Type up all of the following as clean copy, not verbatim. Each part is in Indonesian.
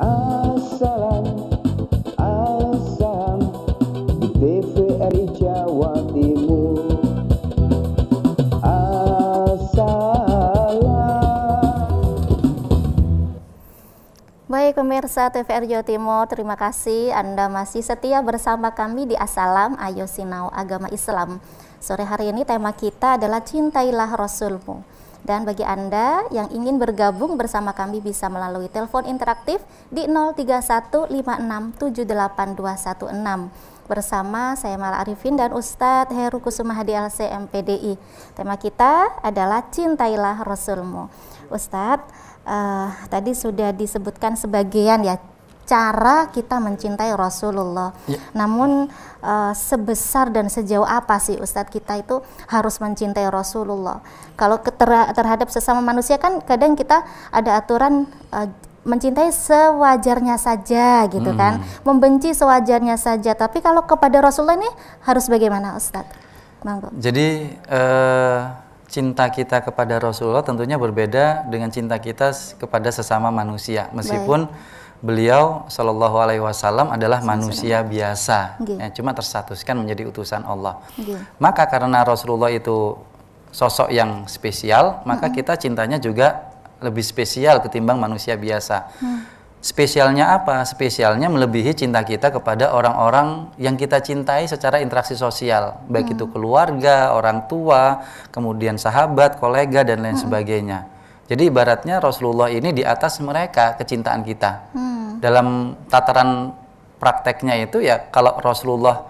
Assalam, assalam di TVRI Jawa Timur. Baik pemirsa TVRI Jawa Timur, terima kasih Anda masih setia bersama kami di Assalam, Ayo Sinau Agama Islam. Sore hari ini tema kita adalah Cintailah Rasulmu. Dan bagi Anda yang ingin bergabung bersama kami bisa melalui telepon interaktif di 0315678216 bersama saya Mala Arifin dan Ustadz Heru Kusumahdi LC MPDI. Tema kita adalah Cintailah Rasulmu. Ustadz, tadi sudah disebutkan sebagian ya cara kita mencintai Rasulullah. Ya. Namun sebesar dan sejauh apa sih Ustadz kita itu harus mencintai Rasulullah? Kalau terhadap sesama manusia kan kadang kita ada aturan mencintai sewajarnya saja gitu kan, membenci sewajarnya saja. Tapi kalau kepada Rasulullah ini harus bagaimana Ustadz? Manggo. Jadi cinta kita kepada Rasulullah tentunya berbeda dengan cinta kita kepada sesama manusia. Meskipun beliau Shallallahu Alaihi Wasallam adalah manusia biasa, cuma terstatuskan menjadi utusan Allah. Maka karena Rasulullah itu sosok yang spesial, maka kita cintanya juga lebih spesial ketimbang manusia biasa. Spesialnya apa? Spesialnya melebihi cinta kita kepada orang-orang yang kita cintai secara interaksi sosial, baik itu keluarga, orang tua, kemudian sahabat, kolega, dan lain sebagainya. Jadi ibaratnya Rasulullah ini di atas mereka kecintaan kita. Dalam tataran prakteknya itu ya, kalau Rasulullah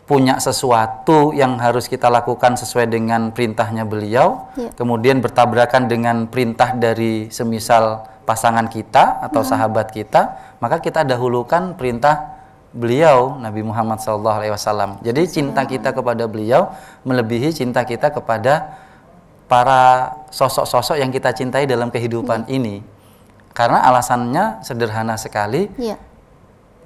punya sesuatu yang harus kita lakukan sesuai dengan perintahnya beliau, kemudian bertabrakan dengan perintah dari semisal pasangan kita atau sahabat kita, maka kita dahulukan perintah beliau Nabi Muhammad SAW. Jadi cinta kita kepada beliau melebihi cinta kita kepada para sosok-sosok yang kita cintai dalam kehidupan ini. Karena alasannya sederhana sekali,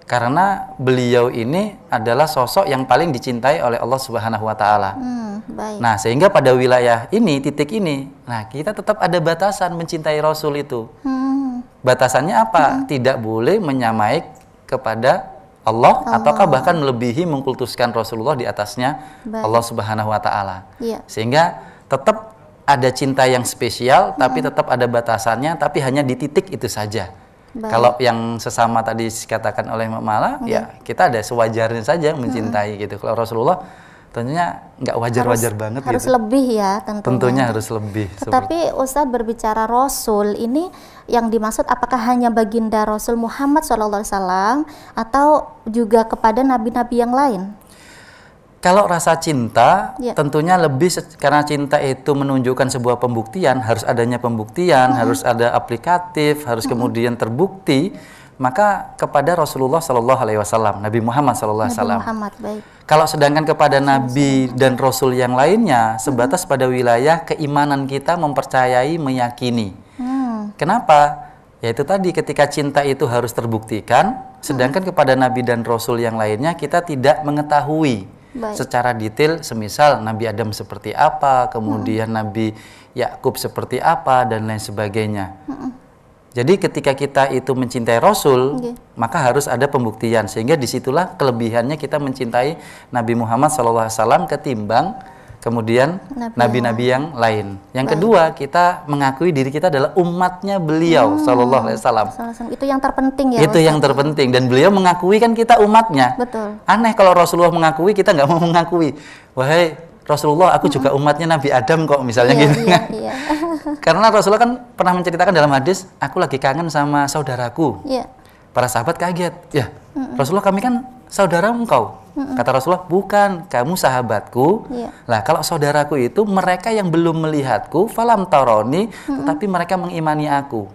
karena beliau ini adalah sosok yang paling dicintai oleh Allah Subhanahu Wa Taala. Nah, sehingga pada wilayah ini, titik ini, nah kita tetap ada batasan mencintai Rasul itu. Batasannya apa? Tidak boleh menyamai kepada Allah, ataukah bahkan melebihi mengkultuskan Rasulullah di atasnya Allah Subhanahu Wa Taala. Sehingga tetap ada cinta yang spesial, tapi tetap ada batasannya, tapi hanya di titik itu saja. Kalau yang sesama tadi dikatakan oleh Mbak Mala, ya kita ada sewajarnya saja mencintai gitu. Kalau Rasulullah tentunya nggak wajar-wajar banget harus gitu. Lebih ya tentunya harus lebih. Tapi Ustadz berbicara Rasul ini yang dimaksud apakah hanya baginda Rasul Muhammad SAW atau juga kepada nabi-nabi yang lain? Kalau rasa cinta tentunya lebih, karena cinta itu menunjukkan sebuah pembuktian, harus adanya pembuktian, harus ada aplikatif, harus kemudian terbukti, maka kepada Rasulullah Shallallahu Alaihi Wasallam, Nabi Muhammad Shallallahu Alaihi Wasallam. Kalau sedangkan kepada Nabi dan Rasul yang lainnya sebatas pada wilayah keimanan kita mempercayai, meyakini. Kenapa? Yaitu tadi ketika cinta itu harus terbuktikan, sedangkan kepada Nabi dan Rasul yang lainnya kita tidak mengetahui secara detail, semisal Nabi Adam seperti apa, kemudian Nabi Yakub seperti apa, dan lain sebagainya. Jadi ketika kita itu mencintai Rasul, maka harus ada pembuktian, sehingga disitulah kelebihannya kita mencintai Nabi Muhammad SAW ketimbang kemudian nabi-nabi yang lain. Yang kedua, kita mengakui diri kita adalah umatnya beliau Sallallahu Alaihi Wasallam. Itu yang terpenting ya. Itu yang terpenting, dan beliau mengakui kan kita umatnya. Betul. Aneh kalau Rasulullah mengakui, kita nggak mau mengakui. Wahai Rasulullah, aku juga umatnya Nabi Adam kok, misalnya gitu kan. Karena Rasulullah kan pernah menceritakan dalam hadis, aku lagi kangen sama saudaraku. Para sahabat kaget, ya Rasulullah, kami kan saudara engkau. Kata Rasulullah, bukan, kamu sahabatku. Lah kalau saudaraku itu mereka yang belum melihatku, falam taroni, tetapi mereka mengimani aku.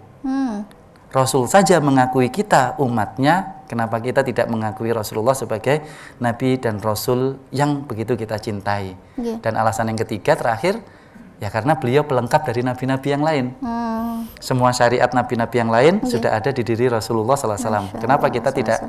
Rasul saja mengakui kita umatnya, kenapa kita tidak mengakui Rasulullah sebagai Nabi dan Rasul yang begitu kita cintai? Dan alasan yang ketiga, terakhir, ya karena beliau pelengkap dari nabi-nabi yang lain. Semua syariat nabi-nabi yang lain sudah ada di diri Rasulullah SAW. Kenapa kita tidak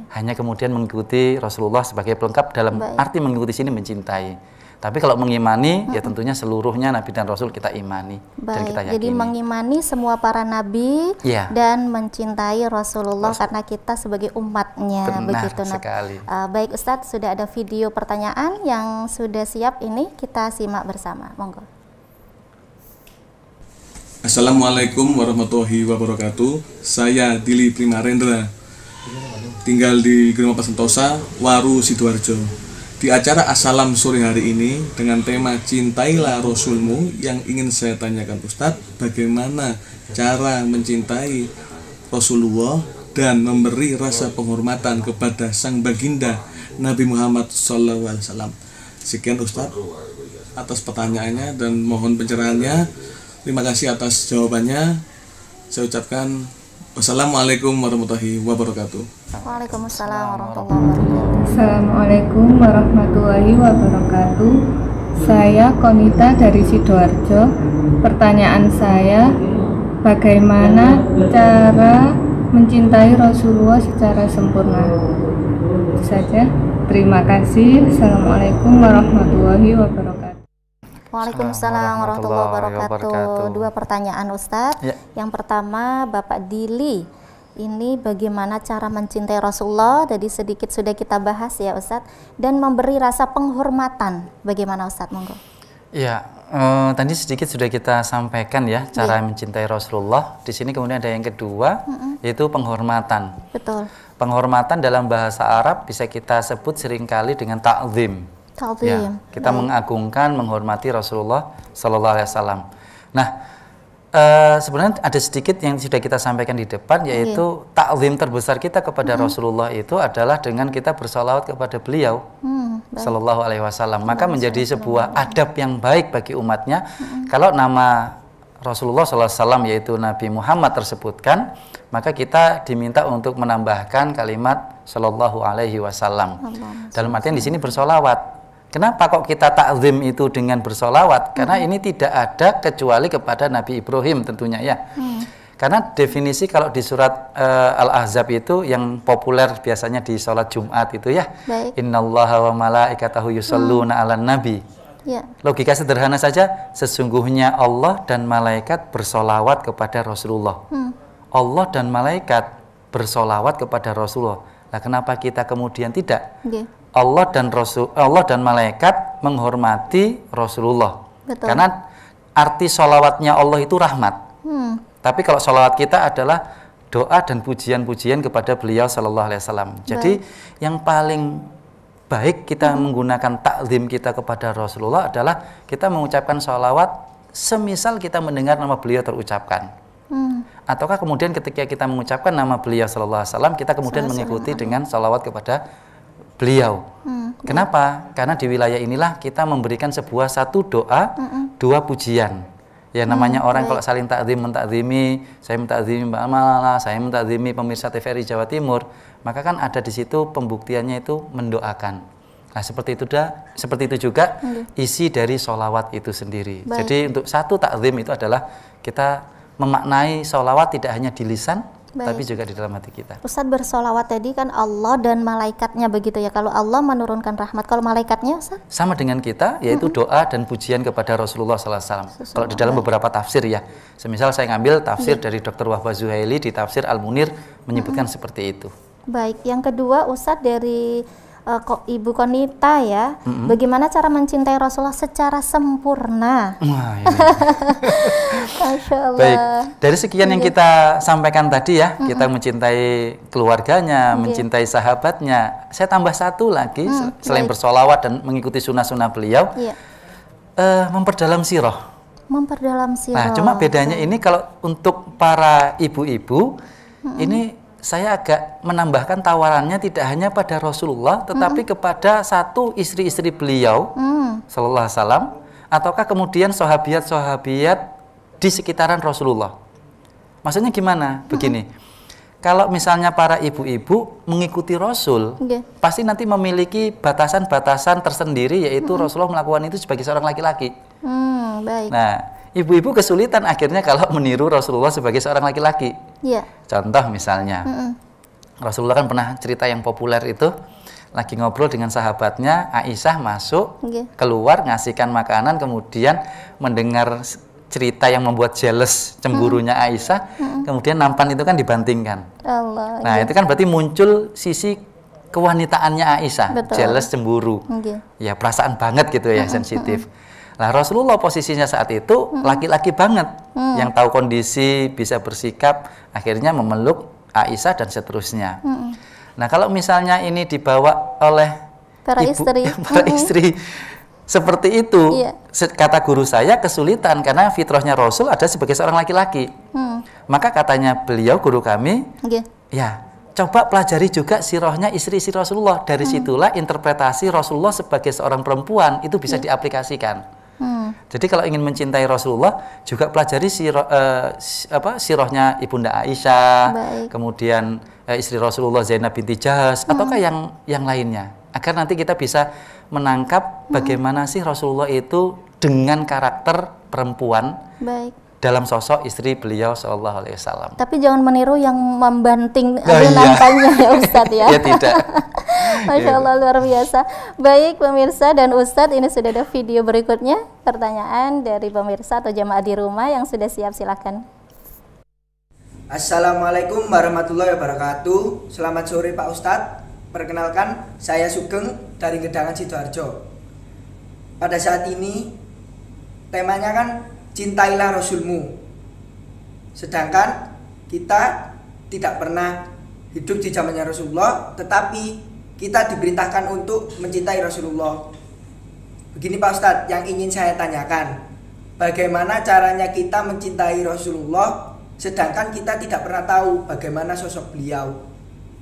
hanya kemudian mengikuti Rasulullah sebagai pelengkap, dalam arti mengikuti sini mencintai? Tapi kalau mengimani, ya tentunya seluruhnya Nabi dan Rasul kita imani dan Baik, kita yakini. jadi mengimani semua para nabi Iya. dan mencintai Rasulullah karena kita sebagai umatnya. Benar Begitu, Nab. sekali. Baik Ustadz, sudah ada video pertanyaan yang sudah siap, ini kita simak bersama. Monggo. Assalamualaikum warahmatullahi wabarakatuh. Saya Dili Primarendra, tinggal di Grimapa Sentosa, Waru, Sidoarjo. Di acara Assalam sore hari ini dengan tema Cintailah Rasulmu, yang ingin saya tanyakan Ustadz, bagaimana cara mencintai Rasulullah dan memberi rasa penghormatan kepada sang baginda Nabi Muhammad SAW. Sekian Ustadz atas pertanyaannya dan mohon pencerahannya. Terima kasih atas jawabannya. Saya ucapkan wassalamualaikum warahmatullahi wabarakatuh. Waalaikumsalam warahmatullahi wabarakatuh. Assalamualaikum warahmatullahi wabarakatuh. Saya Konita dari Sidoarjo. Pertanyaan saya, bagaimana cara mencintai Rasulullah secara sempurna? Itu saja. Terima kasih. Assalamualaikum warahmatullahi wabarakatuh. Waalaikumsalam warahmatullahi wabarakatuh. Dua pertanyaan Ustadz. Ya. Yang pertama, Bapak Dili, ini bagaimana cara mencintai Rasulullah? Tadi sedikit sudah kita bahas ya Ustadz. Dan memberi rasa penghormatan, bagaimana Ustadz? Monggo. Iya, tadi sedikit sudah kita sampaikan ya cara mencintai Rasulullah. Di sini kemudian ada yang kedua, yaitu penghormatan. Betul. Penghormatan dalam bahasa Arab bisa kita sebut seringkali dengan ta'zim. Ya, kita mengagungkan, menghormati Rasulullah Sallallahu Alaihi Wasallam. Nah, sebenarnya ada sedikit yang sudah kita sampaikan di depan, yaitu ta'zim terbesar kita kepada Rasulullah itu adalah dengan kita bersalawat kepada beliau Sallallahu Alaihi Wasallam. Maka menjadi sebuah adab yang baik bagi umatnya kalau nama Rasulullah Sallallahu Alaihi Wasallam yaitu Nabi Muhammad tersebutkan, maka kita diminta untuk menambahkan kalimat Sallallahu Alaihi Wasallam. Dalam artian di sini bersolawat. Kenapa kok kita takzim itu dengan bersolawat? Karena ini tidak ada kecuali kepada Nabi Ibrahim tentunya ya. Karena definisi kalau di surat Al-Ahzab itu yang populer biasanya di sholat Jumat itu ya. Innallaha wa malaikatahu yusholluna 'alan nabi. Ya. Logika sederhana saja, sesungguhnya Allah dan malaikat bersolawat kepada Rasulullah. Allah dan malaikat bersolawat kepada Rasulullah. Nah, kenapa kita kemudian tidak? Allah dan malaikat menghormati Rasulullah. Betul. Karena arti sholawatnya Allah itu rahmat. Tapi kalau sholawat kita adalah doa dan pujian-pujian kepada beliau Sallallahu Alaihi Wasallam. Jadi yang paling baik kita menggunakan takzim kita kepada Rasulullah adalah kita mengucapkan sholawat semisal kita mendengar nama beliau terucapkan. Ataukah kemudian ketika kita mengucapkan nama beliau Sallallahu Alaihi Wasallam, kita kemudian mengikuti dengan sholawat kepada beliau. Kenapa? Karena di wilayah inilah kita memberikan sebuah satu doa, dua pujian. Ya namanya orang kalau saling takzim, mentakzimi, saya mentakzimi Mbak Malala, saya mentakzimi pemirsa TVRI Jawa Timur, maka kan ada di situ pembuktiannya itu mendoakan. Nah seperti itu juga isi dari sholawat itu sendiri. Jadi untuk satu takzim itu adalah kita memaknai sholawat tidak hanya di lisan, tapi juga di dalam hati kita. Ustadz, bersolawat tadi kan Allah dan malaikatnya begitu ya. Kalau Allah menurunkan rahmat, kalau malaikatnya Ustadz? Sama dengan kita, yaitu doa dan pujian kepada Rasulullah SAW. Kalau di dalam beberapa tafsir ya, semisal saya ngambil tafsir dari Dr. Wahbah Zuhaili di tafsir Al-Munir menyebutkan seperti itu. Baik, yang kedua Ustadz dari Ibu Konita ya, bagaimana cara mencintai Rasulullah secara sempurna? Wah, ini. Masya Allah. Baik, dari sekian yang kita sampaikan tadi ya, kita mencintai keluarganya, mencintai sahabatnya. Saya tambah satu lagi, selain bersolawat dan mengikuti sunnah-sunnah beliau, memperdalam sirah. Memperdalam sirah. Nah, cuma bedanya ini kalau untuk para ibu-ibu, ini saya agak menambahkan tawarannya tidak hanya pada Rasulullah, tetapi kepada satu istri-istri beliau, Sallallahu Alaihi Wasallam, ataukah kemudian sahabiat-sahabiat di sekitaran Rasulullah. Maksudnya gimana? Begini, kalau misalnya para ibu-ibu mengikuti Rasul, pasti nanti memiliki batasan-batasan tersendiri, yaitu Rasulullah melakukan itu sebagai seorang laki-laki. Baik. Nah, ibu-ibu kesulitan akhirnya kalau meniru Rasulullah sebagai seorang laki-laki. Contoh misalnya, Rasulullah kan pernah cerita yang populer itu, lagi ngobrol dengan sahabatnya, Aisyah masuk, Nggih. keluar ngasihkan makanan, kemudian mendengar cerita yang membuat jealous, cemburunya Aisyah, kemudian nampan itu kan dibantingkan. Allah. Nah, itu kan berarti muncul sisi kewanitaannya Aisyah, Betul. jealous, cemburu. Nggih. Ya, perasaan banget gitu ya, sensitif. Nah, Rasulullah posisinya saat itu laki-laki banget, yang tahu kondisi, bisa bersikap, akhirnya memeluk Aisyah dan seterusnya. Nah, kalau misalnya ini dibawa oleh Para ibu, istri. para istri seperti itu, Iya. kata guru saya kesulitan karena fitrahnya Rasul ada sebagai seorang laki-laki. Maka katanya beliau, guru kami, Nggih. ya coba pelajari juga sirahnya istri-istri Rasulullah. Dari situlah interpretasi Rasulullah sebagai seorang perempuan itu bisa diaplikasikan. Jadi kalau ingin mencintai Rasulullah juga pelajari sirahnya Ibunda Aisyah, Baik. kemudian istri Rasulullah Zainab binti Jahas, ataukah yang lainnya, agar nanti kita bisa menangkap bagaimana sih Rasulullah itu dengan karakter perempuan Baik. dalam sosok istri beliau Shallallahu Alaihi Wasallam. Tapi jangan meniru yang membanting Nah, iya. nampannya ya Ustadz ya. Ya tidak. Masya Allah, luar biasa. Baik pemirsa dan Ustadz, ini sudah ada video berikutnya. Pertanyaan dari pemirsa atau jamaah di rumah yang sudah siap, silakan. Assalamualaikum warahmatullahi wabarakatuh. Selamat sore Pak Ustadz. Perkenalkan, saya Sugeng dari Gedangan Sidoarjo. Pada saat ini temanya kan cintailah Rasulmu. Sedangkan kita tidak pernah hidup di zamannya Rasulullah, tetapi kita diperintahkan untuk mencintai Rasulullah. Begini Pak Ustadz, yang ingin saya tanyakan, bagaimana caranya kita mencintai Rasulullah sedangkan kita tidak pernah tahu bagaimana sosok beliau?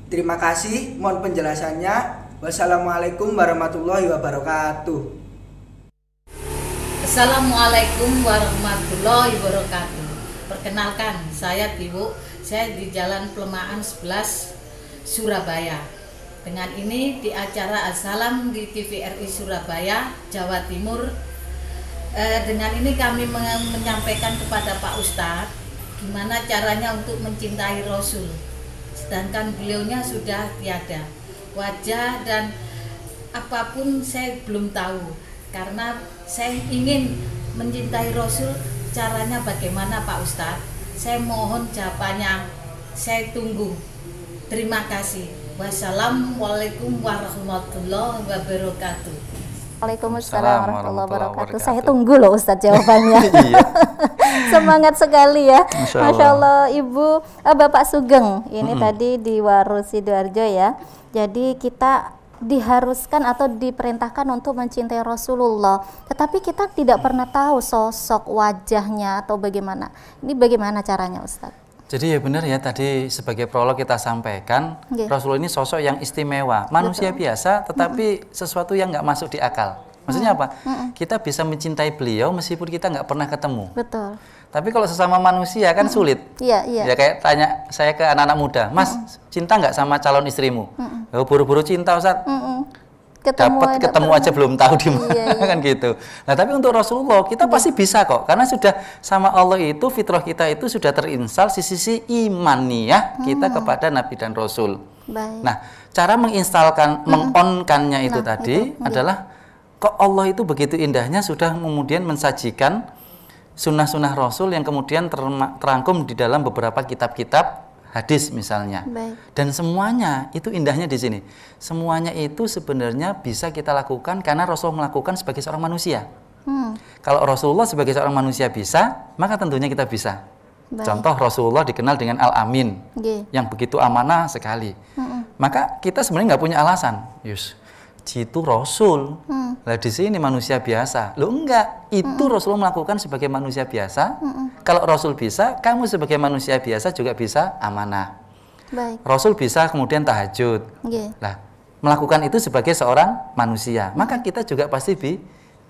Terima kasih, mohon penjelasannya. Wassalamualaikum warahmatullahi wabarakatuh. Assalamualaikum warahmatullahi wabarakatuh. Perkenalkan, saya Tiwu. Saya di Jalan Pelemahan 11 Surabaya. Dengan ini di acara Assalam di TVRI Surabaya, Jawa Timur. Dengan ini kami menyampaikan kepada Pak Ustadz gimana caranya untuk mencintai Rasul. Sedangkan beliaunya sudah tiada. Wajah dan apapun saya belum tahu. Karena saya ingin mencintai Rasul, caranya bagaimana Pak Ustadz? Saya mohon jawabannya, saya tunggu. Terima kasih. Wassalamualaikum warahmatullahi wabarakatuh. Waalaikumsalam warahmatullahi wabarakatuh. Saya tunggu loh Ustadz jawabannya. Iya. Semangat sekali ya. Masya Masya Allah Ibu, Bapak Sugeng ini tadi di Waru Sidoarjo ya. Jadi kita diharuskan atau diperintahkan untuk mencintai Rasulullah, tetapi kita tidak pernah tahu sosok wajahnya atau bagaimana. Ini bagaimana caranya Ustadz? Jadi ya benar ya, tadi sebagai prolog kita sampaikan, Nggih. Rasulullah ini sosok yang istimewa, manusia biasa tetapi sesuatu yang nggak masuk di akal. Maksudnya apa? Kita bisa mencintai beliau meskipun kita nggak pernah ketemu. Betul. Tapi kalau sesama manusia kan sulit. Iya, iya. Ya kayak tanya saya ke anak-anak muda, Mas, cinta nggak sama calon istrimu? Oh, buru-buru cinta Ustaz. Dapat ketemu aja belum tahu di mana. Iya, iya. Kan gitu. Nah, tapi untuk Rasulullah kita pasti bisa kok, karena sudah sama Allah itu fitrah kita itu sudah terinstal sisi imaniyah kita kepada Nabi dan Rasul. Baik. Nah, cara menginstalkan, mengonkannya itu tadi adalah kok Allah itu begitu indahnya sudah kemudian mensajikan sunnah-sunnah Rasul yang kemudian terangkum di dalam beberapa kitab-kitab hadis misalnya. Baik. Dan semuanya itu indahnya di sini. Semuanya itu sebenarnya bisa kita lakukan karena Rasul melakukan sebagai seorang manusia. Kalau Rasulullah sebagai seorang manusia bisa, maka tentunya kita bisa. Baik. Contoh Rasulullah dikenal dengan Al-Amin, Nggih. yang begitu amanah sekali. Maka kita sebenarnya nggak punya alasan, Yus. Itu Rasul, lah di sini manusia biasa. Lo enggak, itu Rasulullah melakukan sebagai manusia biasa. Kalau Rasul bisa, kamu sebagai manusia biasa juga bisa amanah. Baik. Rasul bisa kemudian tahajud. Nggih. Lah, melakukan itu sebagai seorang manusia, maka kita juga pasti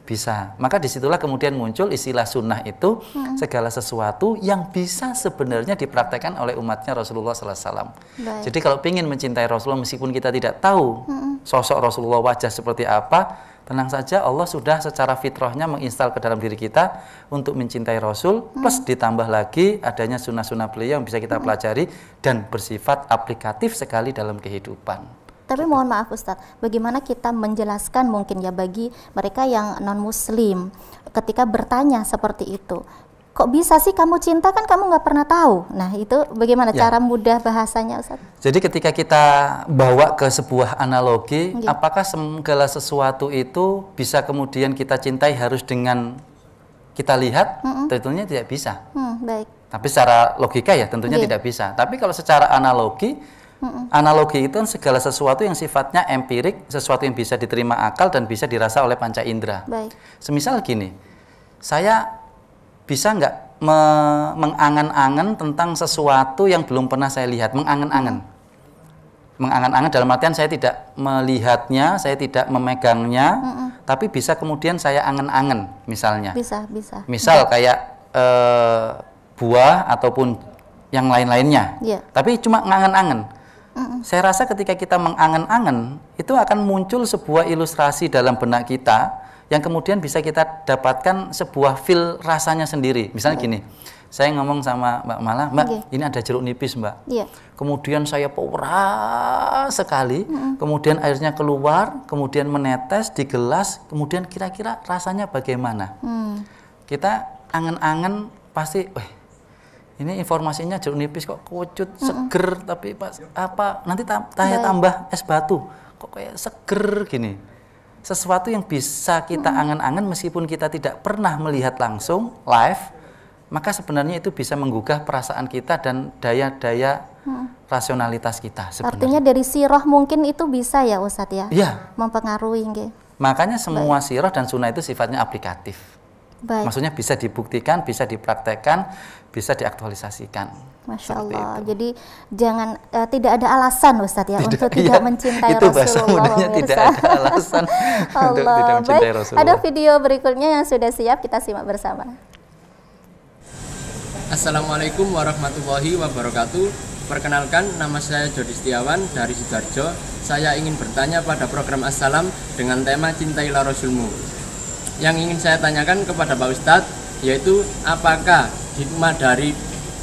bisa. Maka disitulah kemudian muncul istilah sunnah itu segala sesuatu yang bisa sebenarnya dipraktekkan oleh umatnya Rasulullah SAW. Baik. Jadi kalau ingin mencintai Rasulullah meskipun kita tidak tahu sosok Rasulullah wajah seperti apa, tenang saja Allah sudah secara fitrahnya menginstal ke dalam diri kita untuk mencintai Rasul, plus ditambah lagi adanya sunnah-sunnah beliau yang bisa kita pelajari dan bersifat aplikatif sekali dalam kehidupan. Tapi mohon maaf Ustadz, bagaimana kita menjelaskan mungkin ya bagi mereka yang non-muslim ketika bertanya seperti itu, kok bisa sih kamu cinta, kan kamu nggak pernah tahu. Nah itu bagaimana cara mudah bahasanya Ustadz? Jadi ketika kita bawa ke sebuah analogi, apakah segala sesuatu itu bisa kemudian kita cintai harus dengan kita lihat? Tentunya tidak bisa. Baik. Tapi secara logika ya tentunya tidak bisa. Tapi kalau secara analogi, analogi itu kan segala sesuatu yang sifatnya empirik, sesuatu yang bisa diterima akal dan bisa dirasa oleh panca indera. Baik. Semisal gini, saya bisa nggak mengangan-angan tentang sesuatu yang belum pernah saya lihat, mengangan-angan. Mengangan-angan dalam artian saya tidak melihatnya, saya tidak memegangnya, tapi bisa kemudian saya angan-angan misalnya. Bisa. Misal kayak buah ataupun yang lain-lainnya. Tapi cuma ngangen-angen. Saya rasa ketika kita mengangen-angen, itu akan muncul sebuah ilustrasi dalam benak kita yang kemudian bisa kita dapatkan sebuah feel rasanya sendiri. Misalnya gini, saya ngomong sama Mbak Mala, Mbak, ini ada jeruk nipis, Mbak. Kemudian saya peras sekali, kemudian airnya keluar, kemudian menetes di gelas, kemudian kira-kira rasanya bagaimana? Kita angen-angen pasti, ini informasinya jeruk nipis kok kucut, seger, tapi pas apa nanti saya tambah es batu, kok kayak seger gini. Sesuatu yang bisa kita angan-angan meskipun kita tidak pernah melihat langsung live, maka sebenarnya itu bisa menggugah perasaan kita dan daya-daya rasionalitas kita sebenarnya. Artinya dari sirah mungkin itu bisa ya Ustadz ya? Iya. Mempengaruhi nggih. Makanya semua sirah dan sunnah itu sifatnya aplikatif. Maksudnya bisa dibuktikan, bisa dipraktekkan, bisa diaktualisasikan. Masya Allah. Jadi jangan tidak ada alasan Ustadz ya untuk tidak mencintai itu Rasulullah. bahasa mudanya tidak ada alasan untuk tidak mencintai Rasulullah. Ada video berikutnya yang sudah siap, kita simak bersama. Assalamualaikum warahmatullahi wabarakatuh. Perkenalkan, nama saya Jody Setiawan dari Sidoarjo. Saya ingin bertanya pada program Assalam dengan tema Cintailah Rasulmu. Yang ingin saya tanyakan kepada Pak Ustadz, yaitu apakah hikmah dari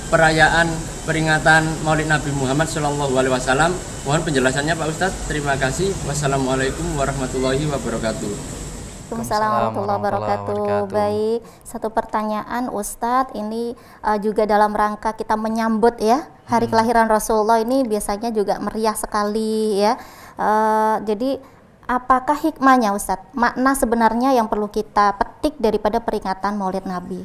perayaan peringatan Maulid Nabi Muhammad SAW? Mohon penjelasannya Pak Ustadz. Terima kasih. Wassalamualaikum warahmatullahi wabarakatuh. Waalaikumsalam warahmatullahi wabarakatuh. Baik, satu pertanyaan Ustadz, ini juga dalam rangka kita menyambut ya hari kelahiran Rasulullah, ini biasanya juga meriah sekali ya. Jadi apakah hikmahnya Ustadz? Makna sebenarnya yang perlu kita petik daripada peringatan Maulid Nabi?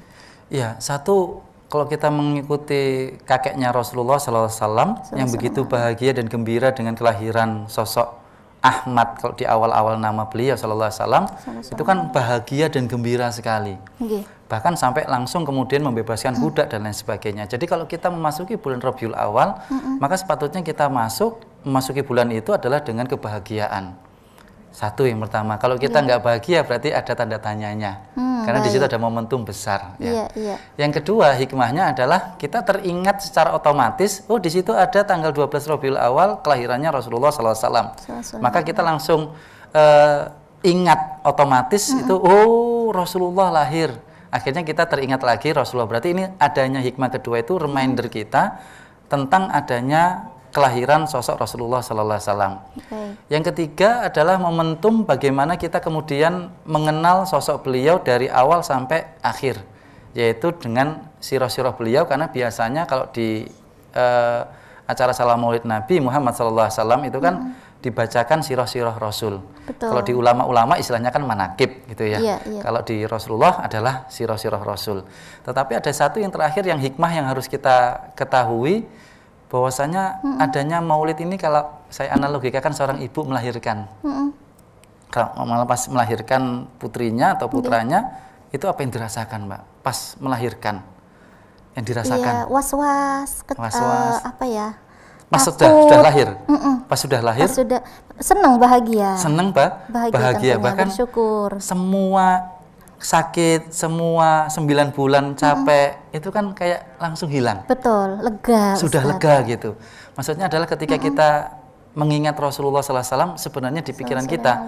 Ya, satu, kalau kita mengikuti kakeknya Rasulullah SAW yang begitu bahagia dan gembira dengan kelahiran sosok Ahmad, kalau di awal-awal nama beliau SAW, itu kan bahagia dan gembira sekali. Bahkan sampai langsung kemudian membebaskan budak dan lain sebagainya. Jadi kalau kita memasuki bulan Rabiul Awal, maka sepatutnya kita memasuki bulan itu adalah dengan kebahagiaan. Satu yang pertama, kalau kita nggak bahagia berarti ada tanda tanyanya, karena di situ ada momentum besar. Ya. Yang kedua, hikmahnya adalah kita teringat secara otomatis, oh di situ ada tanggal 12 Rabiul Awal kelahirannya Rasulullah SAW. Maka kita langsung ingat otomatis itu, oh Rasulullah lahir. Akhirnya kita teringat lagi Rasulullah. Berarti ini adanya hikmah kedua itu reminder kita tentang adanya kelahiran sosok Rasulullah SAW. Yang ketiga adalah momentum bagaimana kita kemudian mengenal sosok beliau dari awal sampai akhir, yaitu dengan sirah-sirah beliau, karena biasanya kalau di acara salam Maulid Nabi Muhammad SAW itu kan dibacakan sirah-sirah Rasul. Kalau di ulama-ulama istilahnya kan manakib gitu ya. Kalau di Rasulullah adalah sirah-sirah Rasul. Tetapi ada satu yang terakhir yang hikmah yang harus kita ketahui, bahwasanya adanya maulid ini, kalau saya analogikakan seorang ibu melahirkan. Kalau pas melahirkan putrinya atau putranya, itu apa yang dirasakan, Mbak? Pas melahirkan, yang dirasakan? Was-was, apa ya? Pas sudah lahir, pas sudah lahir, senang, bahagia. Senang, bahagia, bahkan bersyukur. Semua sakit, semua 9 bulan capek, itu kan kayak langsung hilang. Betul, lega. Sudah lega gitu. Maksudnya adalah ketika kita mengingat Rasulullah SAW, sebenarnya di pikiran kita,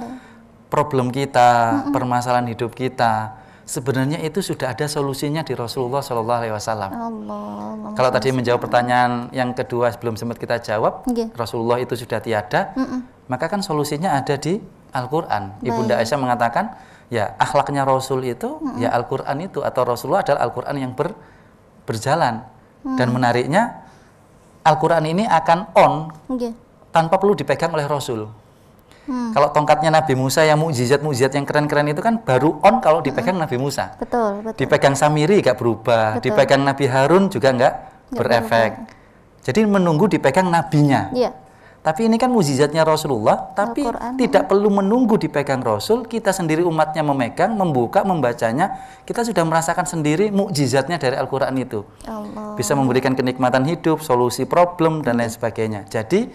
problem kita, permasalahan hidup kita, sebenarnya itu sudah ada solusinya di Rasulullah Shallallahu Alaihi Wasallam. Allah. Kalau tadi menjawab pertanyaan yang kedua sebelum sempat kita jawab, Rasulullah itu sudah tiada, maka kan solusinya ada di Al-Quran. Ibunda Aisyah mengatakan, ya akhlaknya Rasul itu, ya Al-Quran itu, atau Rasulullah adalah Al-Quran yang berjalan. Dan menariknya, Al-Quran ini akan on tanpa perlu dipegang oleh Rasul. Kalau tongkatnya Nabi Musa yang mukjizat yang keren-keren itu kan baru on kalau dipegang Nabi Musa. Betul. Dipegang Samiri gak berubah, dipegang Nabi Harun juga nggak berefek. Jadi menunggu dipegang nabinya. Tapi ini kan mukjizatnya Rasulullah, tapi tidak perlu menunggu dipegang Rasul, kita sendiri umatnya memegang, membuka, membacanya, kita sudah merasakan sendiri mukjizatnya dari Al-Quran itu. Bisa memberikan kenikmatan hidup, solusi problem, dan lain sebagainya. Jadi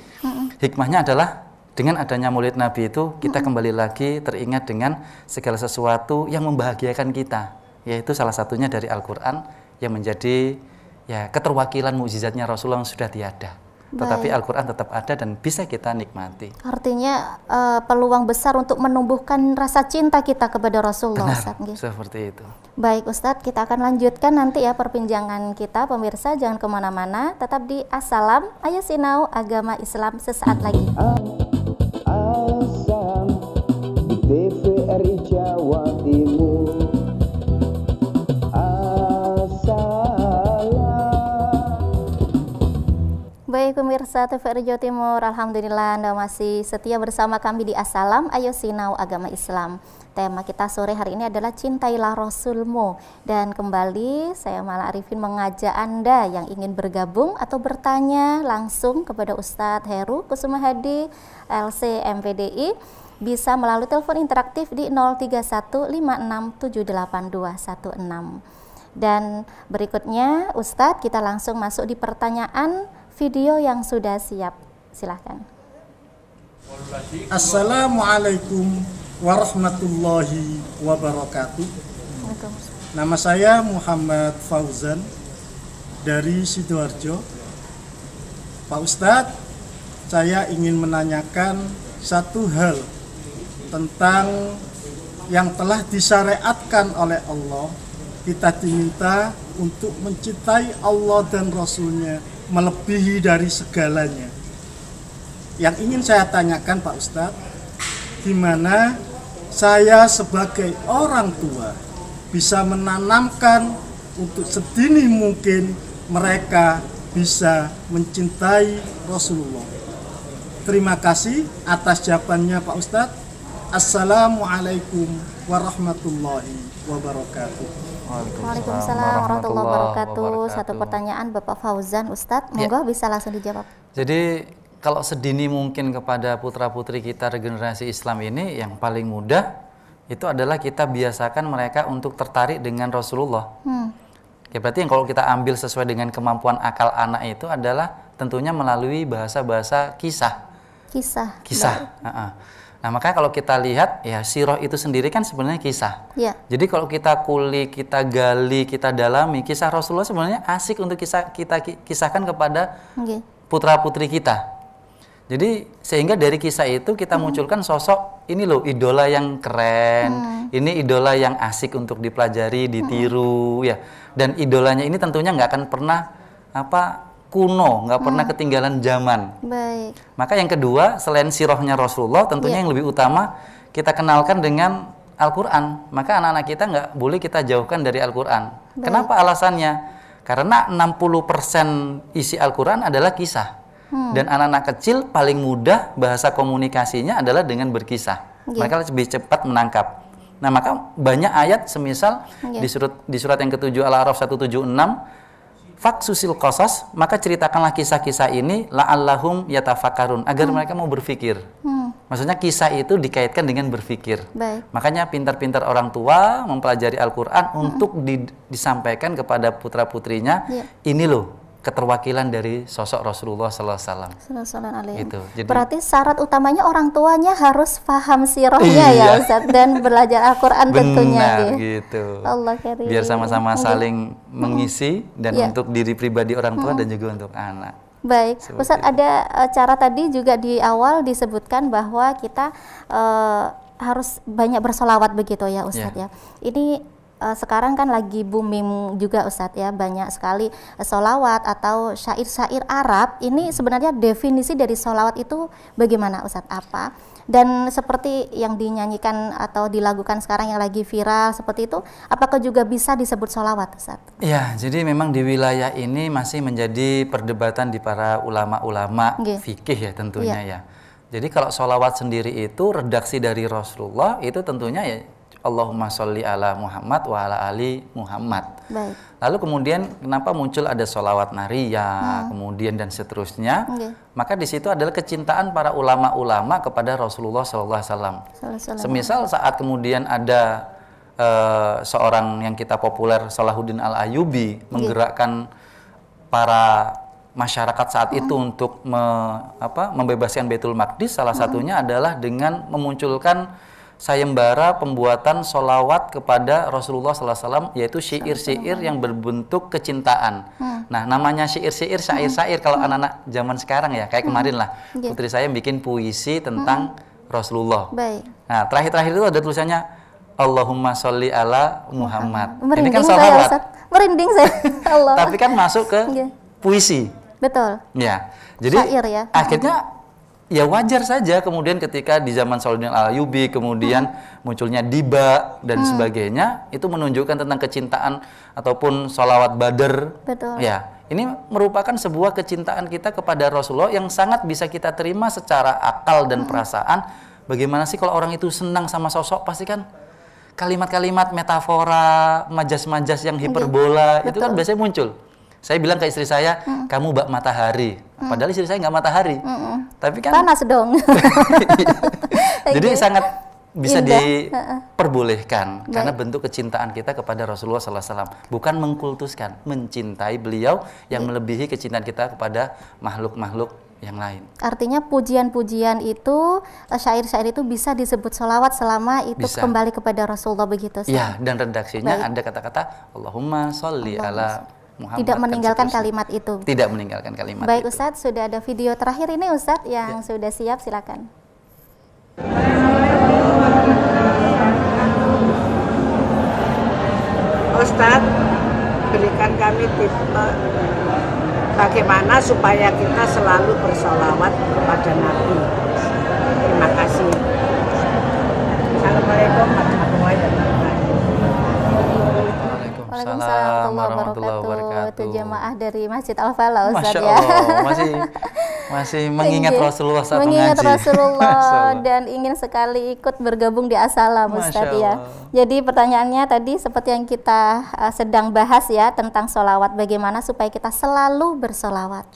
hikmahnya adalah dengan adanya Maulid Nabi itu, kita kembali lagi teringat dengan segala sesuatu yang membahagiakan kita, yaitu salah satunya dari Al-Quran yang menjadi ya keterwakilan mukjizatnya Rasulullah yang sudah tiada. Tetapi Al-Quran tetap ada dan bisa kita nikmati. Artinya peluang besar untuk menumbuhkan rasa cinta kita kepada Rasulullah. Benar, Ustadz, seperti itu. Baik Ustadz, kita akan lanjutkan nanti ya perbincangan kita. Pemirsa jangan kemana-mana, tetap di Assalam, Ayo Sinau Agama Islam sesaat lagi. Asam di TVRI Jawa Timur. Baik pemirsa TVRI Jawa Timur, alhamdulillah Anda masih setia bersama kami di Assalam, Ayo Sinau Agama Islam. Tema kita sore hari ini adalah Cintailah Rasulmu. Dan kembali saya Mala Arifin mengajak Anda yang ingin bergabung atau bertanya langsung kepada Ustadz Heru Kusumahadi LCMPDI bisa melalui telepon interaktif di 03156782216. Dan berikutnya Ustadz, kita langsung masuk di pertanyaan video yang sudah siap. Silahkan. Assalamualaikum warahmatullahi wabarakatuh. Nama saya Muhammad Fauzan dari Sidoarjo. Pak Ustadz, saya ingin menanyakan satu hal tentang yang telah disyariatkan oleh Allah. Kita diminta untuk mencintai Allah dan Rasulnya melebihi dari segalanya. Yang ingin saya tanyakan Pak Ustadz, gimana saya sebagai orang tua bisa menanamkan untuk sedini mungkin mereka bisa mencintai Rasulullah. Terima kasih atas jawabannya Pak Ustadz. Assalamualaikum warahmatullahi wabarakatuh. Waalaikumsalam warahmatullahi wabarakatuh. Satu pertanyaan Bapak Fauzan, Ustadz, monggo bisa langsung dijawab. Jadi kalau sedini mungkin kepada putra-putri kita regenerasi Islam ini, yang paling mudah itu adalah kita biasakan mereka untuk tertarik dengan Rasulullah. Ya, berarti yang kalau kita ambil sesuai dengan kemampuan akal anak itu adalah tentunya melalui bahasa-bahasa kisah. Nah, maka kalau kita lihat ya sirah itu sendiri kan sebenarnya kisah. Jadi kalau kita kulik, kita gali, kita dalami, kisah Rasulullah sebenarnya asik untuk kita kisahkan kepada putra-putri kita. Jadi sehingga dari kisah itu kita munculkan sosok ini loh, idola yang keren, ini idola yang asik untuk dipelajari, ditiru ya. Dan idolanya ini tentunya nggak akan pernah kuno, nggak pernah ketinggalan zaman. Baik. Maka yang kedua, selain sirahnya Rasulullah, tentunya yang lebih utama kita kenalkan dengan Al-Quran. Maka anak-anak kita nggak boleh kita jauhkan dari Al-Quran. Kenapa alasannya? Karena 60% isi Al-Quran adalah kisah. Dan anak-anak kecil paling mudah bahasa komunikasinya adalah dengan berkisah. Mereka lebih cepat menangkap. Nah, maka banyak ayat semisal di surat yang ke-7 Al-A'raf 176, Faksusil qasas, maka ceritakanlah kisah-kisah ini la'allahum yatafakkarun, agar mereka mau berpikir. Maksudnya kisah itu dikaitkan dengan berpikir. Makanya pintar-pintar orang tua mempelajari Al-Quran untuk disampaikan kepada putra-putrinya, ini loh keterwakilan dari sosok Rasulullah SAW. Itu. Jadi, berarti syarat utamanya orang tuanya harus paham sirahnya ya Ustadz, dan belajar Al-Quran tentunya. Gitu. Allah karim. Biar sama-sama saling mengisi dan untuk diri pribadi orang tua dan juga untuk anak. Baik, Ustadz, ada cara tadi juga di awal disebutkan bahwa kita harus banyak bersolawat begitu ya Ustadz ya. Ini sekarang kan lagi booming juga Ustadz ya, banyak sekali sholawat atau syair-syair Arab. Ini sebenarnya definisi dari sholawat itu bagaimana Ustadz? Apa? Dan seperti yang dinyanyikan atau dilakukan sekarang yang lagi viral seperti itu, apakah juga bisa disebut sholawat Ustadz? Ya, jadi memang di wilayah ini masih menjadi perdebatan di para ulama-ulama fikih ya tentunya ya. Jadi kalau sholawat sendiri itu redaksi dari Rasulullah itu tentunya ya Allahumma sholli ala Muhammad wa ala ali Muhammad. Baik. Lalu kemudian kenapa muncul ada sholawat nariyah, kemudian dan seterusnya? Maka di situ adalah kecintaan para ulama-ulama kepada Rasulullah SAW. Semisal saat kemudian ada seorang yang kita populer Salahuddin Al-Ayyubi menggerakkan para masyarakat saat itu untuk membebaskan Baitul Maqdis, salah satunya adalah dengan memunculkan sayembara pembuatan sholawat kepada Rasulullah SAW, yaitu syair-syair yang berbentuk kecintaan. Nah, namanya syair-syair, syair-syair kalau anak-anak zaman sekarang ya, kayak kemarin lah, putri saya bikin puisi tentang Rasulullah. Nah, terakhir-terakhir itu ada tulisannya Allahumma sholli ala Muhammad. Ini kan sholawat. Merinding saya. Allah. Tapi kan masuk ke puisi. Betul. Ya, jadi syair ya. Akhirnya ya wajar saja kemudian ketika di zaman Salahuddin Al-Ayyubi kemudian munculnya diba dan sebagainya, itu menunjukkan tentang kecintaan ataupun sholawat Badr. Betul. Ya, ini merupakan sebuah kecintaan kita kepada Rasulullah yang sangat bisa kita terima secara akal dan perasaan. Bagaimana sih kalau orang itu senang sama sosok, pasti kan kalimat-kalimat metafora, majas-majas yang hiperbola itu kan biasanya muncul. Saya bilang ke istri saya, kamu bak matahari. Padahal istri saya nggak matahari. Tapi kan panas dong. Jadi sangat bisa diperbolehkan karena bentuk kecintaan kita kepada Rasulullah SAW. Bukan mengkultuskan, mencintai beliau yang melebihi kecintaan kita kepada makhluk-makhluk yang lain. Artinya pujian-pujian itu, syair-syair itu bisa disebut sholawat selama itu kembali kepada Rasulullah, begitu? Ya, dan redaksinya ada kata-kata Allahumma sholli ala Muhammad, tidak meninggalkan kalimat itu. Tidak meninggalkan kalimat Baik, itu. Ustadz, sudah ada video terakhir ini Ustadz yang sudah siap, silakan. Ustadz, berikan kami tips bagaimana supaya kita selalu bersolawat kepada Nabi. Terima kasih. Assalamualaikum warahmatullahi wabarakatuh. Waalaikumsalam warahmatullahi wabarakatuh. Jemaah dari Masjid Al-Falah Ustadz ya. Masih mengingat Rasulullah saat mengingat mengaji. Rasulullah dan ingin sekali ikut bergabung di As-Salam Ustadz ya. Jadi pertanyaannya tadi seperti yang kita sedang bahas ya tentang sholawat, bagaimana supaya kita selalu bersolawat.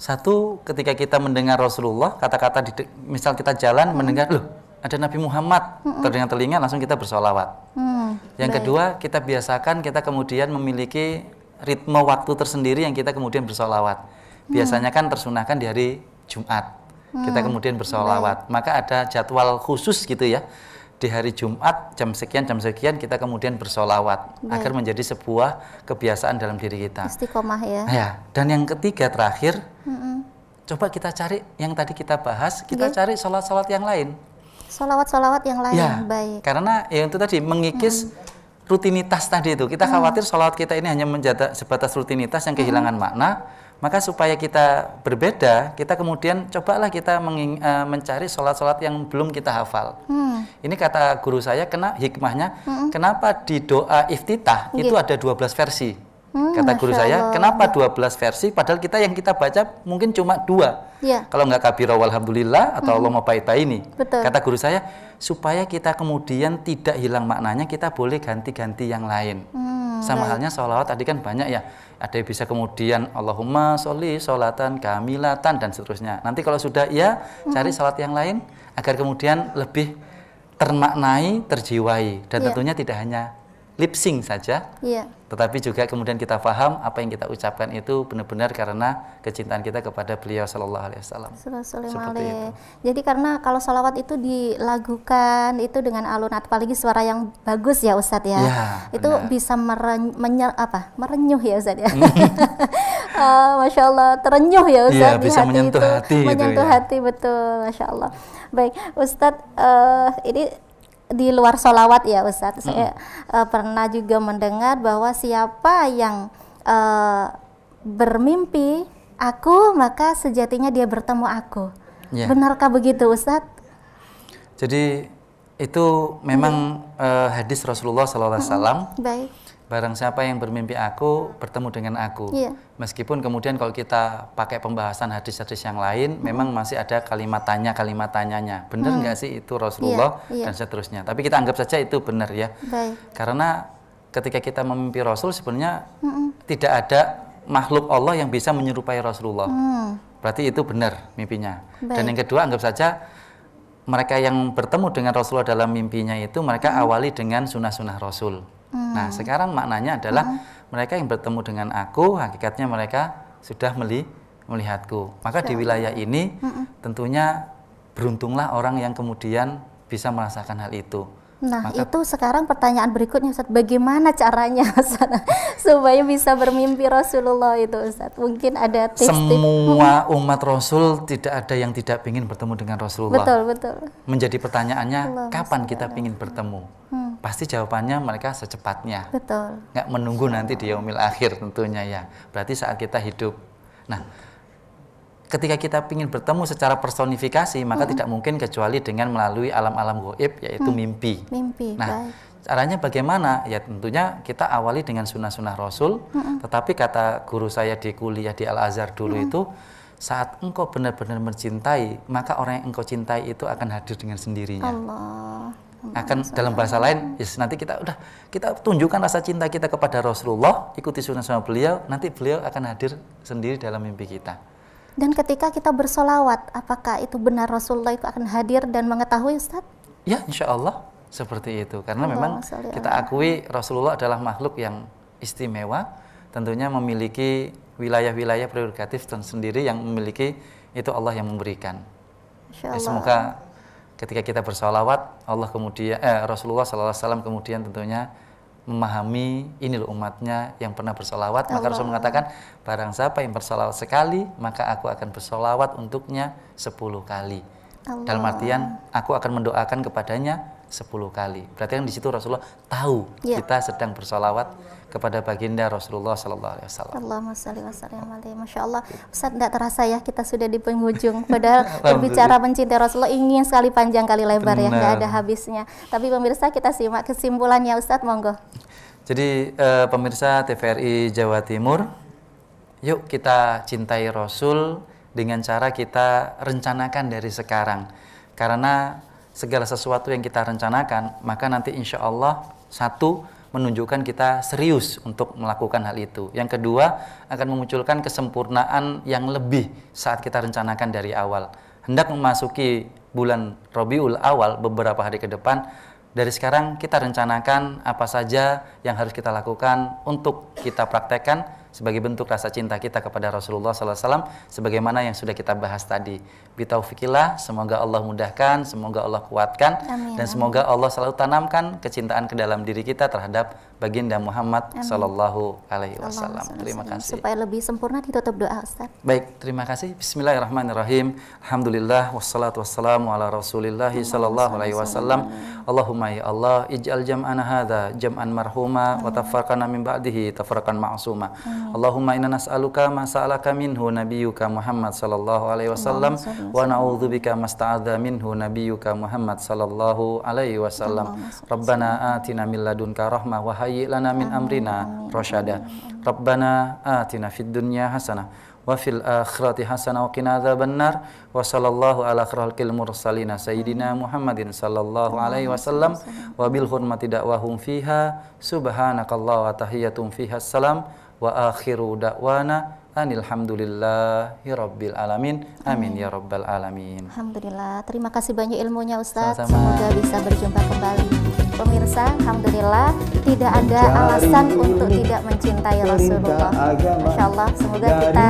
Satu, ketika kita mendengar Rasulullah, kata-kata misal kita jalan mendengar, loh ada Nabi Muhammad, terdengar telinga langsung kita bersolawat. Yang kedua, kita biasakan kita kemudian memiliki ritme waktu tersendiri yang kita kemudian bersolawat. Biasanya kan tersunahkan di hari Jumat, kita kemudian bersolawat. Maka ada jadwal khusus gitu ya, di hari Jumat jam sekian kita kemudian bersolawat agar menjadi sebuah kebiasaan dalam diri kita. Istiqomah ya. Ya, dan yang ketiga terakhir, coba kita cari yang tadi kita bahas, kita cari sholat-sholat yang lain. Sholawat-sholawat yang lain, ya, baik. Karena ya itu tadi mengikis rutinitas tadi itu. Kita khawatir sholawat kita ini hanya sebatas rutinitas yang kehilangan makna. Maka supaya kita berbeda, kita kemudian cobalah kita mencari sholat-sholat yang belum kita hafal. Ini kata guru saya, hikmahnya, kenapa di doa iftitah itu ada 12 versi. Kata guru saya, kenapa 12 versi padahal yang kita baca mungkin cuma 2. Kalau nggak kabiro walhamdulillah atau Allahumma baitaini. Kata guru saya, supaya kita kemudian tidak hilang maknanya, kita boleh ganti-ganti yang lain. Sama halnya sholawat tadi kan banyak ya. Ada yang bisa kemudian Allahumma sholli sholatan kamilatan dan seterusnya. Nanti kalau sudah cari sholat yang lain agar kemudian lebih termaknai, terjiwai, dan tentunya tidak hanya lip sync saja, tetapi juga kemudian kita paham apa yang kita ucapkan itu benar-benar karena kecintaan kita kepada beliau Sallallahu Alaihi Wasallam. Seperti itu. Jadi karena kalau sholawat itu dilakukan itu dengan alun, apalagi suara yang bagus ya Ustadz ya, itu bisa merenyuh ya Ustadz ya. Masya Allah, terenyuh ya Ustadz, bisa menyentuh hati, menyentuh hati, betul, Masya Allah. Baik Ustadz, ini di luar sholawat ya Ustadz. Saya pernah juga mendengar bahwa siapa yang bermimpi aku, maka sejatinya dia bertemu aku. Benarkah begitu Ustadz? Jadi itu memang hadis Rasulullah SAW. Baik. Barang siapa yang bermimpi aku, bertemu dengan aku. Meskipun kemudian kalau kita pakai pembahasan hadis-hadis yang lain, memang masih ada kalimat tanyanya. Benar nggak sih itu Rasulullah dan seterusnya. Tapi kita anggap saja itu benar ya. Baik. Karena ketika kita memimpi Rasul sebenarnya tidak ada makhluk Allah yang bisa menyerupai Rasulullah. Berarti itu benar mimpinya. Baik. Dan yang kedua, anggap saja mereka yang bertemu dengan Rasulullah dalam mimpinya itu mereka awali dengan sunnah-sunnah Rasul. Nah, sekarang maknanya adalah mereka yang bertemu dengan aku, hakikatnya mereka sudah melihatku. Maka di wilayah ini tentunya beruntunglah orang yang kemudian bisa merasakan hal itu. Nah, itu sekarang pertanyaan berikutnya Ustadz, bagaimana caranya Ustadz supaya bisa bermimpi Rasulullah itu Ustadz? Mungkin ada tips-tips. Semua umat Rasul tidak ada yang tidak ingin bertemu dengan Rasulullah. Betul. Menjadi pertanyaannya, kapan kita ingin bertemu? Pasti jawabannya mereka secepatnya. Betul. Nggak menunggu nanti di yaumil akhir tentunya ya. Berarti saat kita hidup. Nah, ketika kita ingin bertemu secara personifikasi, maka tidak mungkin kecuali dengan melalui alam-alam gaib, yaitu mimpi. Nah, caranya bagaimana? Ya tentunya kita awali dengan sunnah-sunnah Rasul. Tetapi kata guru saya di kuliah di Al-Azhar dulu itu, saat engkau benar-benar mencintai, maka orang yang engkau cintai itu akan hadir dengan sendirinya. Akan dalam bahasa lain, nanti kita tunjukkan rasa cinta kita kepada Rasulullah, ikuti sunnah-sunnah beliau, nanti beliau akan hadir sendiri dalam mimpi kita. Dan ketika kita bersolawat, apakah itu benar Rasulullah itu akan hadir dan mengetahui Ustadz? Ya, insya Allah seperti itu. Karena memang kita akui Rasulullah adalah makhluk yang istimewa, tentunya memiliki wilayah-wilayah prerogatif tersendiri yang memiliki itu Allah yang memberikan. Ya, semoga ketika kita bersolawat, Rasulullah SAW kemudian tentunya memahami ini loh umatnya yang pernah bersolawat. Maka Rasul mengatakan, barang siapa yang bersolawat sekali, maka aku akan bersolawat untuknya 10 kali. Dalam artian aku akan mendoakan kepadanya 10 kali. Berarti kan di situ Rasulullah tahu kita sedang bersolawat kepada baginda Rasulullah SAW. Allahumma sholli wa sallim alaihi. Masya Allah, Ustadz, tidak terasa ya kita sudah di penghujung. Padahal berbicara mencintai Rasulullah ingin sekali panjang kali lebar ya, nggak ada habisnya. Tapi pemirsa, kita simak kesimpulannya Ustadz, monggo. Jadi pemirsa TVRI Jawa Timur, yuk kita cintai Rasul dengan cara kita rencanakan dari sekarang. Karena segala sesuatu yang kita rencanakan, maka nanti insya Allah satu, menunjukkan kita serius untuk melakukan hal itu. Yang kedua, akan memunculkan kesempurnaan yang lebih saat kita rencanakan dari awal. Hendak memasuki bulan Rabiul Awal beberapa hari ke depan, dari sekarang kita rencanakan apa saja yang harus kita lakukan untuk kita praktekkan sebagai bentuk rasa cinta kita kepada Rasulullah SAW, sebagaimana yang sudah kita bahas tadi. Bitaufikillah, semoga Allah mudahkan, semoga Allah kuatkan, dan semoga Allah selalu tanamkan kecintaan ke dalam diri kita terhadap baginda Muhammad Sallallahu Alaihi Wasallam. Terima kasih. Supaya lebih sempurna ditutup doa, Ustaz. Baik, terima kasih. Bismillahirrahmanirrahim. Alhamdulillah, wassalatu wassalamu ala Rasulillahi Sallallahu Alaihi Wasallam. Allahumma ya Allah, ij'al jam'ana hadha jam'an marhuma wa tafarraqana min ba'dihi tafarraqan ma'suma. Allahumma inna nas'aluka ma sa'alaka minhu nabiyyuka Muhammad sallallahu alaihi wasallam wa na'udzubika masta'adza minhu nabiyyuka Muhammad sallallahu alaihi wasallam. Rabbana atina min ladunka rahmah wa hayyi lana min amrina rasyada. Rabbana atina fid dunya hasanah wa fil akhirati hasanah wa qina adzabannar. Wa sallallahu ala khalqil mursalin sayyidina Muhammadin sallallahu alaihi wasallam wa bil hurmati da'wahum fiha subhanakallah wa tahiyatum fiha salam wa akhiru da'wana anilhamdulillahi rabbil alamin. Amin ya rabbal alamin. Alhamdulillah, terima kasih banyak ilmunya Ustaz. Sama-sama. Semoga bisa berjumpa kembali. Pemirsa, alhamdulillah tidak ada alasan untuk tidak mencintai Rasulullah. Masya Allah, semoga kita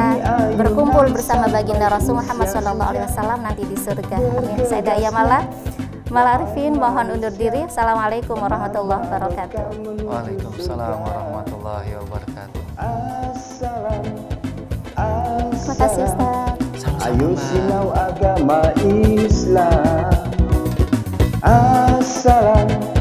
berkumpul bersama baginda Rasul Muhammad SAW nanti di surga. Amin. Saya Daya Arifin mohon undur diri. Assalamualaikum warahmatullahi wabarakatuh. Waalaikumsalam warahmatullahi wabarakatuh. Terima kasih Ustaz. Ayo sinau agama Islam. salam.